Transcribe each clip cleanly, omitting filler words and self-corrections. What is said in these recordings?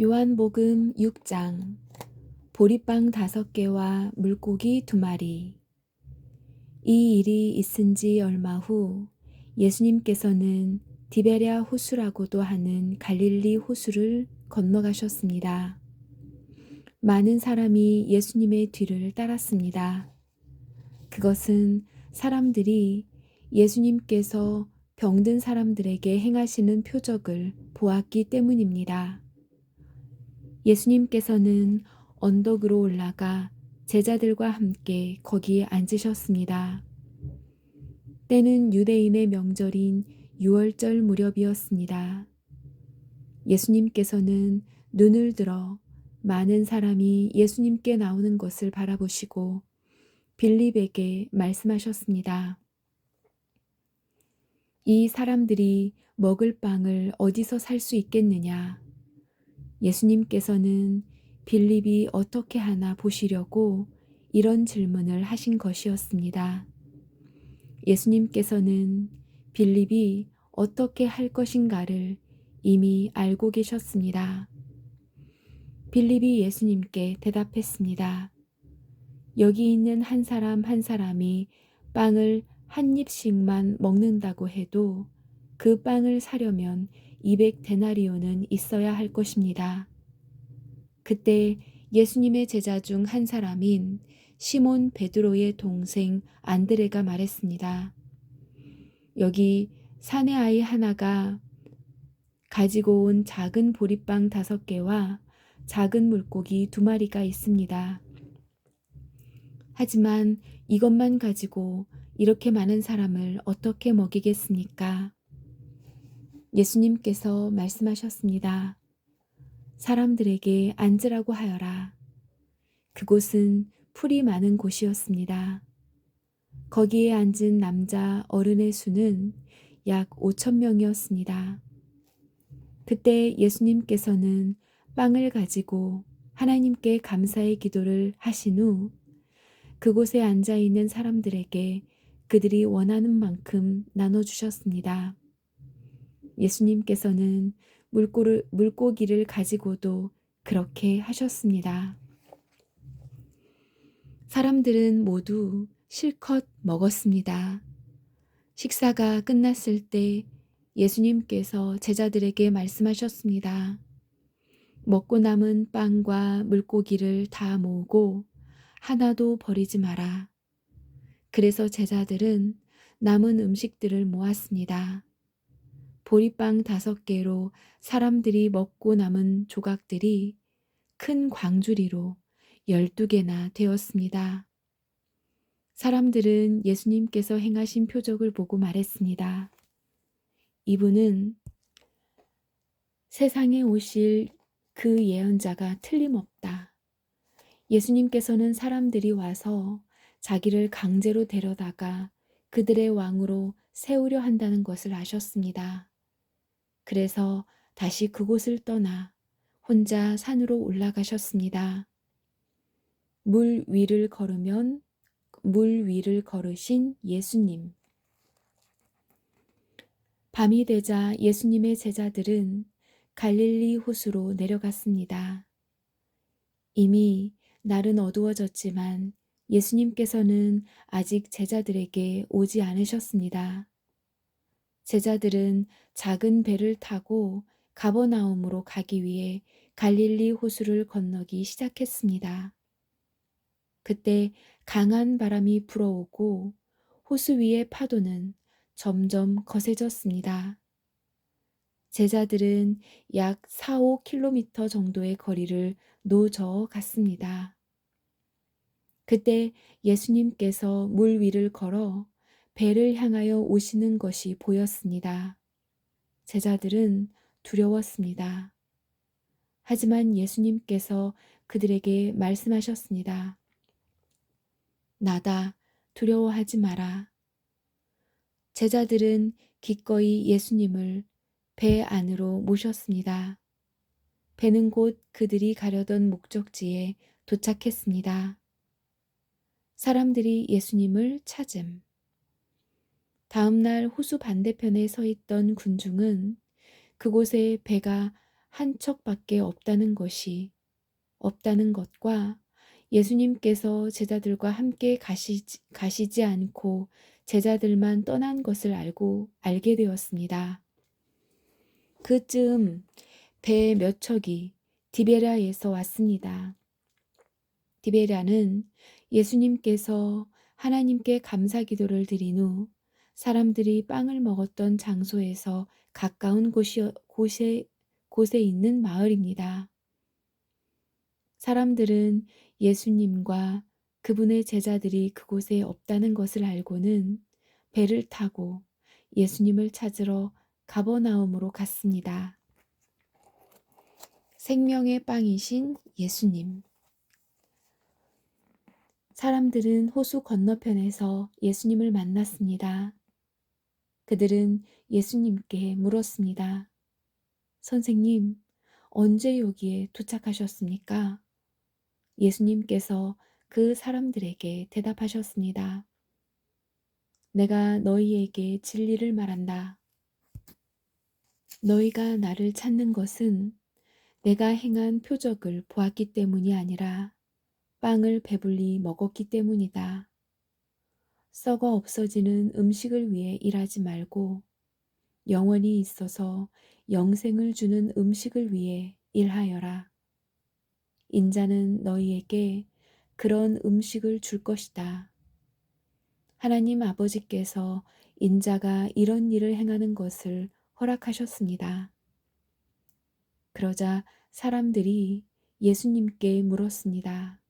요한복음 6장. 보리빵 5개와 물고기 2마리. 이 일이 있은 지 얼마 후 예수님께서는 디베랴 호수라고도 하는 갈릴리 호수를 건너가셨습니다. 많은 사람이 예수님의 뒤를 따랐습니다. 그것은 사람들이 예수님께서 병든 사람들에게 행하시는 표적을 보았기 때문입니다. 예수님께서는 언덕으로 올라가 제자들과 함께 거기에 앉으셨습니다. 때는 유대인의 명절인 유월절 무렵이었습니다. 예수님께서는 눈을 들어 많은 사람이 예수님께 나오는 것을 바라보시고 빌립에게 말씀하셨습니다. 이 사람들이 먹을 빵을 어디서 살 수 있겠느냐? 예수님께서는 빌립이 어떻게 하나 보시려고 이런 질문을 하신 것이었습니다. 예수님께서는 빌립이 어떻게 할 것인가를 이미 알고 계셨습니다. 빌립이 예수님께 대답했습니다. 여기 있는 한 사람 한 사람이 빵을 한 입씩만 먹는다고 해도 그 빵을 사려면 200데나리온은 있어야 할 것입니다. 그때 예수님의 제자 중 한 사람인 시몬 베드로의 동생 안드레가 말했습니다. 여기 사내 아이 하나가 가지고 온 작은 보리빵 5개와 작은 물고기 2마리가 있습니다. 하지만 이것만 가지고 이렇게 많은 사람을 어떻게 먹이겠습니까? 예수님께서 말씀하셨습니다. 사람들에게 앉으라고 하여라. 그곳은 풀이 많은 곳이었습니다. 거기에 앉은 남자 어른의 수는 약 5,000명이었습니다. 그때 예수님께서는 빵을 가지고 하나님께 감사의 기도를 하신 후 그곳에 앉아 있는 사람들에게 그들이 원하는 만큼 나눠주셨습니다. 예수님께서는 물고기를 가지고도 그렇게 하셨습니다. 사람들은 모두 실컷 먹었습니다. 식사가 끝났을 때 예수님께서 제자들에게 말씀하셨습니다. 먹고 남은 빵과 물고기를 다 모으고 하나도 버리지 마라. 그래서 제자들은 남은 음식들을 모았습니다. 보리빵 5개로 사람들이 먹고 남은 조각들이 큰 광주리로 12개나 되었습니다. 사람들은 예수님께서 행하신 표적을 보고 말했습니다. 이분은 세상에 오실 그 예언자가 틀림없다. 예수님께서는 사람들이 와서 자기를 강제로 데려다가 그들의 왕으로 세우려 한다는 것을 아셨습니다. 그래서 다시 그곳을 떠나 혼자 산으로 올라가셨습니다. 물 위를 걸으신 예수님. 밤이 되자 예수님의 제자들은 갈릴리 호수로 내려갔습니다. 이미 날은 어두워졌지만 예수님께서는 아직 제자들에게 오지 않으셨습니다. 제자들은 작은 배를 타고 가버나움으로 가기 위해 갈릴리 호수를 건너기 시작했습니다. 그때 강한 바람이 불어오고 호수 위의 파도는 점점 거세졌습니다. 제자들은 약 4-5km 정도의 거리를 노저어 갔습니다. 그때 예수님께서 물 위를 걸어 배를 향하여 오시는 것이 보였습니다. 제자들은 두려웠습니다. 하지만 예수님께서 그들에게 말씀하셨습니다. 나다, 두려워하지 마라. 제자들은 기꺼이 예수님을 배 안으로 모셨습니다. 배는 곧 그들이 가려던 목적지에 도착했습니다. 사람들이 예수님을 찾음. 다음 날 호수 반대편에 서 있던 군중은 그곳에 배가 한 척밖에 없다는 것과 예수님께서 제자들과 함께 가시지 않고 제자들만 떠난 것을 알게 되었습니다. 그쯤 배 몇 척이 디베랴에서 왔습니다. 디베랴는 예수님께서 하나님께 감사 기도를 드린 후 사람들이 빵을 먹었던 장소에서 가까운 곳에 있는 마을입니다. 사람들은 예수님과 그분의 제자들이 그곳에 없다는 것을 알고는 배를 타고 예수님을 찾으러 가버나움으로 갔습니다. 생명의 빵이신 예수님. 사람들은 호수 건너편에서 예수님을 만났습니다. 그들은 예수님께 물었습니다. 선생님, 언제 여기에 도착하셨습니까? 예수님께서 그 사람들에게 대답하셨습니다. 내가 너희에게 진리를 말한다. 너희가 나를 찾는 것은 내가 행한 표적을 보았기 때문이 아니라 빵을 배불리 먹었기 때문이다. 썩어 없어지는 음식을 위해 일하지 말고 영원히 있어서 영생을 주는 음식을 위해 일하여라. 인자는 너희에게 그런 음식을 줄 것이다. 하나님 아버지께서 인자가 이런 일을 행하는 것을 허락하셨습니다. 그러자 사람들이 예수님께 물었습니다.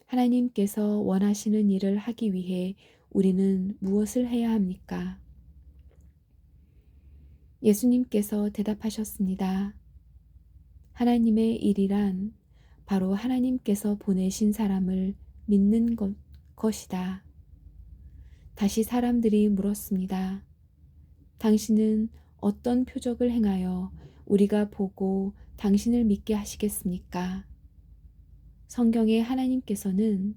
하나님께서 원하시는 일을 하기 위해 우리는 무엇을 해야 합니까? 예수님께서 대답하셨습니다. 하나님의 일이란 바로 하나님께서 보내신 사람을 믿는 것이다. 다시 사람들이 물었습니다. 당신은 어떤 표적을 행하여 우리가 보고 당신을 믿게 하시겠습니까? 성경에 하나님께서는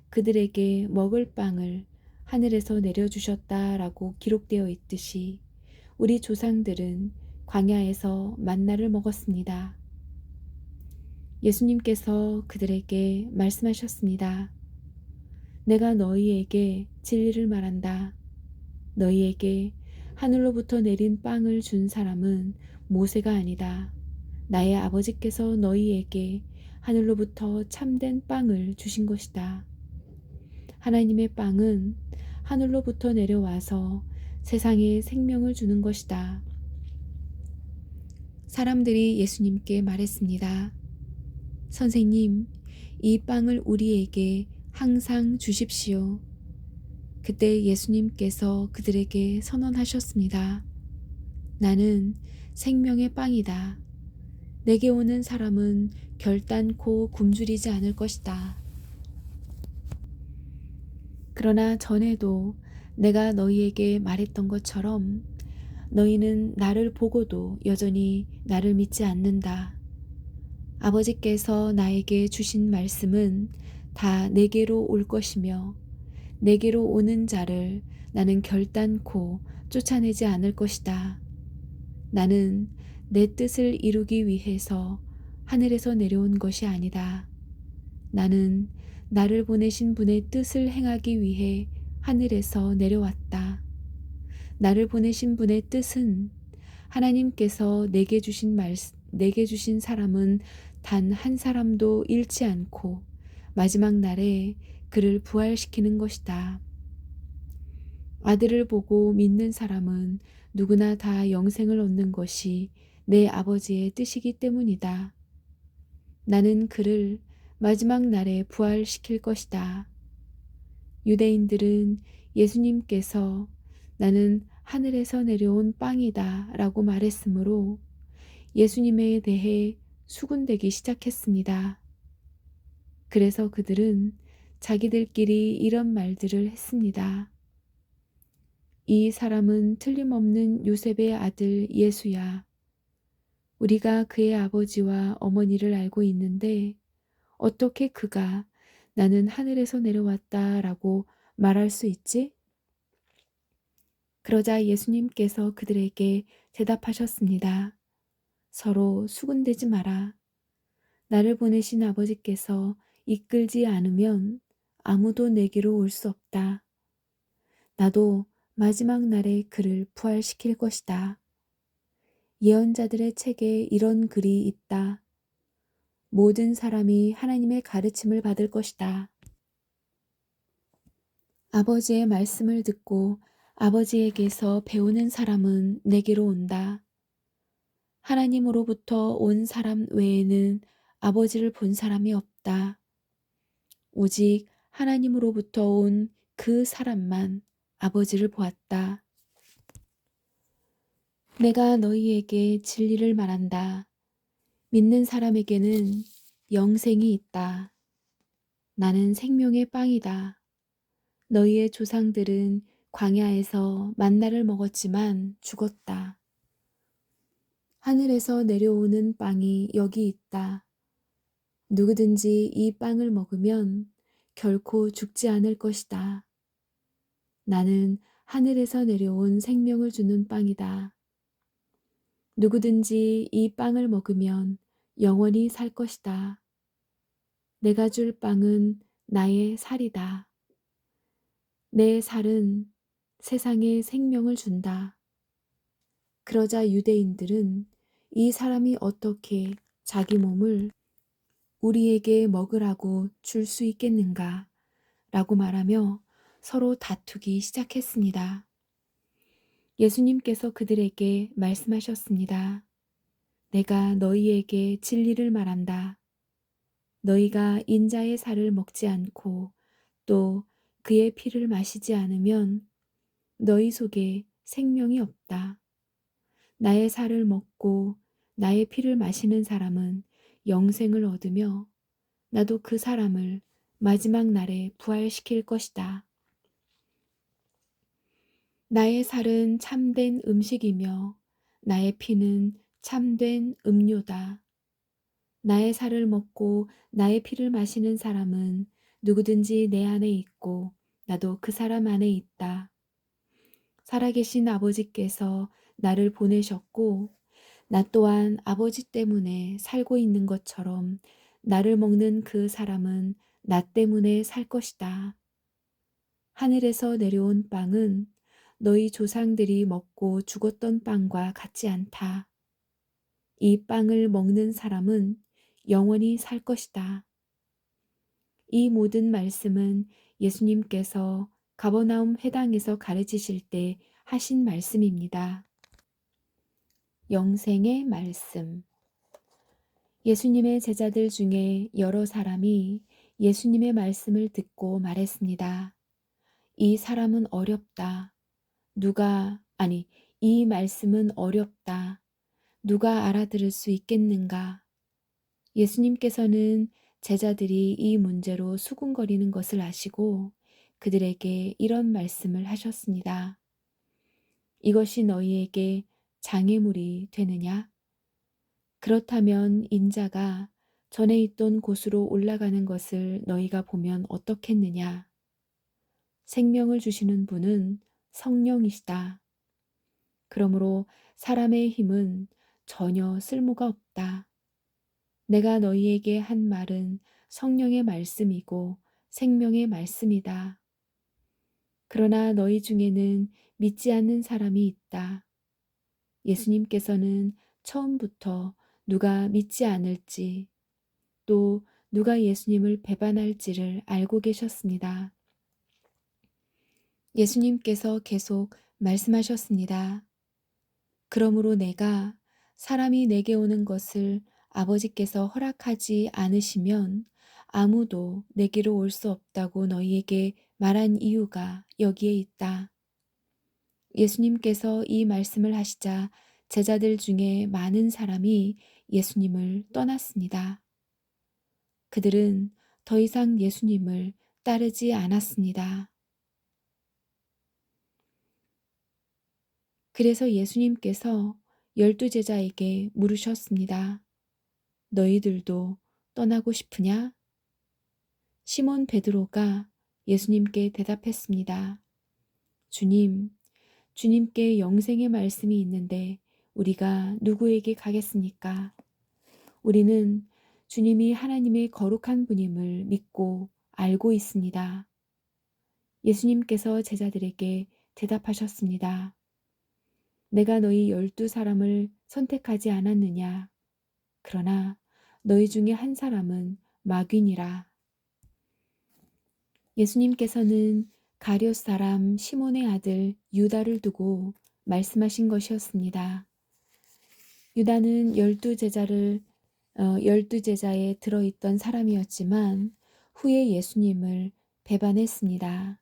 그들에게 먹을 빵을 하늘에서 내려주셨다라고 기록되어 있듯이 우리 조상들은 광야에서 만나를 먹었습니다. 예수님께서 그들에게 말씀하셨습니다. 내가 너희에게 진리를 말한다. 너희에게 하늘로부터 내린 빵을 준 사람은 모세가 아니다. 나의 아버지께서 너희에게 하늘로부터 참된 빵을 주신 것이다. 하나님의 빵은 하늘로부터 내려와서 세상에 생명을 주는 것이다. 사람들이 예수님께 말했습니다. 선생님, 이 빵을 우리에게 항상 주십시오. 그때 예수님께서 그들에게 선언하셨습니다. 나는 생명의 빵이다. 내게 오는 사람은 결단코 굶주리지 않을 것이다. 그러나 전에도 내가 너희에게 말했던 것처럼 너희는 나를 보고도 여전히 나를 믿지 않는다. 아버지께서 나에게 주신 말씀은 다 내게로 올 것이며 내게로 오는 자를 나는 결단코 쫓아내지 않을 것이다. 나는 내 뜻을 이루기 위해서 하늘에서 내려온 것이 아니다. 나는 나를 보내신 분의 뜻을 행하기 위해 하늘에서 내려왔다. 나를 보내신 분의 뜻은 하나님께서 내게 주신 사람은 단 한 사람도 잃지 않고 마지막 날에 그를 부활시키는 것이다. 아들을 보고 믿는 사람은 누구나 다 영생을 얻는 것이 내 아버지의 뜻이기 때문이다. 나는 그를 마지막 날에 부활시킬 것이다. 유대인들은 예수님께서 나는 하늘에서 내려온 빵이다 라고 말했으므로 예수님에 대해 수군대기 시작했습니다. 그래서 그들은 자기들끼리 이런 말들을 했습니다. 이 사람은 틀림없는 요셉의 아들 예수야. 우리가 그의 아버지와 어머니를 알고 있는데 어떻게 그가 나는 하늘에서 내려왔다라고 말할 수 있지? 그러자 예수님께서 그들에게 대답하셨습니다. 서로 수군대지 마라. 나를 보내신 아버지께서 이끌지 않으면 아무도 내게로 올 수 없다. 나도 마지막 날에 그를 부활시킬 것이다. 예언자들의 책에 이런 글이 있다. 모든 사람이 하나님의 가르침을 받을 것이다. 아버지의 말씀을 듣고 아버지에게서 배우는 사람은 내게로 온다. 하나님으로부터 온 사람 외에는 아버지를 본 사람이 없다. 오직 하나님으로부터 온 그 사람만 아버지를 보았다. 내가 너희에게 진리를 말한다. 믿는 사람에게는 영생이 있다. 나는 생명의 빵이다. 너희의 조상들은 광야에서 만나를 먹었지만 죽었다. 하늘에서 내려오는 빵이 여기 있다. 누구든지 이 빵을 먹으면 결코 죽지 않을 것이다. 나는 하늘에서 내려온 생명을 주는 빵이다. 누구든지 이 빵을 먹으면 영원히 살 것이다. 내가 줄 빵은 나의 살이다. 내 살은 세상에 생명을 준다. 그러자 유대인들은 이 사람이 어떻게 자기 몸을 우리에게 먹으라고 줄 수 있겠는가? 라고 말하며 서로 다투기 시작했습니다. 예수님께서 그들에게 말씀하셨습니다. 내가 너희에게 진리를 말한다. 너희가 인자의 살을 먹지 않고 또 그의 피를 마시지 않으면 너희 속에 생명이 없다. 나의 살을 먹고 나의 피를 마시는 사람은 영생을 얻으며 나도 그 사람을 마지막 날에 부활시킬 것이다. 나의 살은 참된 음식이며 나의 피는 참된 음료다. 나의 살을 먹고 나의 피를 마시는 사람은 누구든지 내 안에 있고 나도 그 사람 안에 있다. 살아계신 아버지께서 나를 보내셨고 나 또한 아버지 때문에 살고 있는 것처럼 나를 먹는 그 사람은 나 때문에 살 것이다. 하늘에서 내려온 빵은 너희 조상들이 먹고 죽었던 빵과 같지 않다. 이 빵을 먹는 사람은 영원히 살 것이다. 이 모든 말씀은 예수님께서 가버나움 회당에서 가르치실 때 하신 말씀입니다. 영생의 말씀. 예수님의 제자들 중에 여러 사람이 예수님의 말씀을 듣고 말했습니다. 이 사람은 어렵다. 이 말씀은 어렵다. 누가 알아들을 수 있겠는가? 예수님께서는 제자들이 이 문제로 수군거리는 것을 아시고 그들에게 이런 말씀을 하셨습니다. 이것이 너희에게 장애물이 되느냐? 그렇다면 인자가 전에 있던 곳으로 올라가는 것을 너희가 보면 어떻겠느냐? 생명을 주시는 분은 성령이시다. 그러므로 사람의 힘은 전혀 쓸모가 없다. 내가 너희에게 한 말은 성령의 말씀이고 생명의 말씀이다. 그러나 너희 중에는 믿지 않는 사람이 있다. 예수님께서는 처음부터 누가 믿지 않을지 또 누가 예수님을 배반할지를 알고 계셨습니다. 예수님께서 계속 말씀하셨습니다. 그러므로 내가 사람이 내게 오는 것을 아버지께서 허락하지 않으시면 아무도 내게로 올 수 없다고 너희에게 말한 이유가 여기에 있다. 예수님께서 이 말씀을 하시자 제자들 중에 많은 사람이 예수님을 떠났습니다. 그들은 더 이상 예수님을 따르지 않았습니다. 그래서 예수님께서 12 제자에게 물으셨습니다. 너희들도 떠나고 싶으냐? 시몬 베드로가 예수님께 대답했습니다. 주님, 주님께 영생의 말씀이 있는데 우리가 누구에게 가겠습니까? 우리는 주님이 하나님의 거룩한 분임을 믿고 알고 있습니다. 예수님께서 제자들에게 대답하셨습니다. 내가 너희 12사람을 선택하지 않았느냐? 그러나 너희 중에 한 사람은 마귀니라. 예수님께서는 가룟 사람 시몬의 아들 유다를 두고 말씀하신 것이었습니다. 유다는 12제자에 들어있던 사람이었지만 후에 예수님을 배반했습니다.